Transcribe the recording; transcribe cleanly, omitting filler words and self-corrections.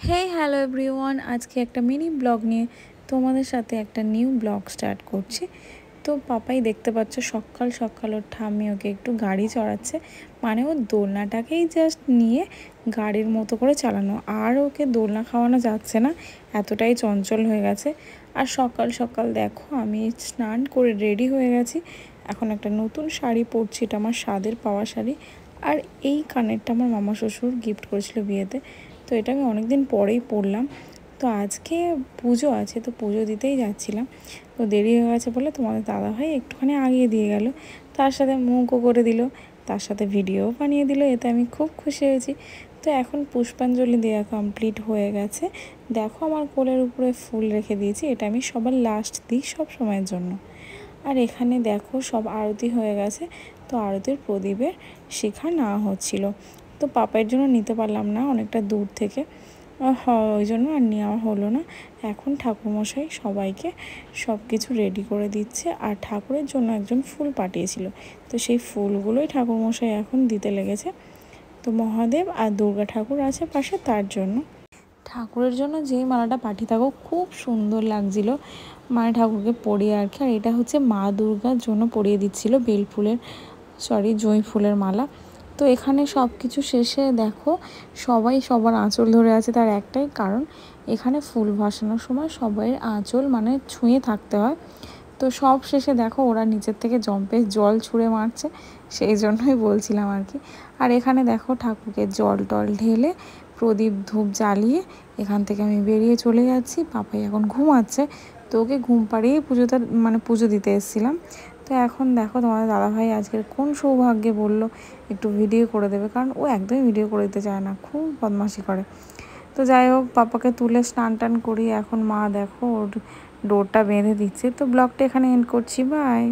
Hello everyone, আজকে একটা mini blog নিয়ে তোমাদের সাথে একটা নিউ ব্লগ স্টার্ট করছি। তো পাপাই দেখতে পাচ্ছ সকাল সকাল ওর ঠাম্মি ওকে একটু গাড়ি চড়াচ্ছে, মানে ওর দোলনাটাকেই জাস্ট নিয়ে গাড়ির মতো করে চালানো, আর ওকে দোলনা খাওয়ানো যাচ্ছে না, এতটাই চঞ্চল হয়ে গেছে। আর সকাল সকাল দেখো আমি স্নান করে রেডি হয়ে গেছি, এখন একটা নতুন শাড়ি পরছি, এটা আমার স্বাদের পাওয়া শাড়ি। আর এই কানেরটা আমার মামা শ্বশুর গিফট করেছিল বিয়েতে, তো এটা আমি অনেক দিন পরেই পরলাম। তো আজকে পুজো আছে, তো পুজো দিতেই যাচ্ছিলাম, তো দেরি হয়ে গেছে বলে তোমাদের দাদাভাই একটুখানি আগিয়ে দিয়ে গেল, তার সাথে মুখও করে দিল, তার সাথে ভিডিও বানিয়ে দিল, এতে আমি খুব খুশি হয়েছি। তো এখন পুষ্পাঞ্জলি দেওয়া কমপ্লিট হয়ে গেছে। দেখো আমার কোলের উপরে ফুল রেখে দিয়েছি, এটা আমি সবার লাস্ট দিই সব সময়ের জন্য। আর এখানে দেখো সব আরতি হয়ে গেছে, তো আরতির প্রদীপের শিখা নেওয়া হচ্ছিল। তো পাপার জন্য নিতে পারলাম না, অনেকটা দূর থেকে, ওই জন্য আর নেওয়া হলো না। এখন ঠাকুরমশাই সবাইকে সব কিছু রেডি করে দিচ্ছে, আর ঠাকুরের জন্য একজন ফুল পাঠিয়েছিল, তো সেই ফুলগুলোই ঠাকুরমশাই এখন দিতে লেগেছে। তো মহাদেব আর দুর্গা ঠাকুর আছে পাশে, তার জন্য ঠাকুরের জন্য যেই মালাটা পাঠিয়ে থাকো খুব সুন্দর লাগছিল, মানে ঠাকুরকে পরিয়ে আর কি। আর এটা হচ্ছে মা দুর্গার জন্য পরিয়ে দিচ্ছিল জুঁই ফুলের মালা। তো এখানে সব কিছু শেষে দেখো সবাই সবার আঁচল ধরে আছে, তার একটাই কারণ, এখানে ফুল ভাসানোর সময় সবাইয়ের আঁচল মানে ছুঁয়ে থাকতে হয়। তো সব শেষে দেখো ওরা নিচের থেকে জল ছুঁড়ে মারছে, সেই জন্যই বলছিলাম আর কি। আর এখানে দেখো ঠাকুরকে জল টল ঢেলে প্রদীপ ধূপ জ্বালিয়ে এখান থেকে আমি বেরিয়ে চলে যাচ্ছি। পাপাই এখন ঘুমাচ্ছে, তো ওকে ঘুম পাড়িয়ে পুজো দিতে এসেছিলাম। তো এখন দেখো তোমাদের দাদাভাই আজকের কোন সৌভাগ্যে বললো একটু ভিডিও করে দেবে, কারণ ও একদমই ভিডিও করে দিতে চায় না, খুব বদমাশি করে। তো যাই হোক, পাপাকে তুলে স্নান টান করি, এখন মা দেখো ওর ডোরটা বেঁধে দিচ্ছে। তো ব্লগটা এখানে এন্ড করছি, বাই।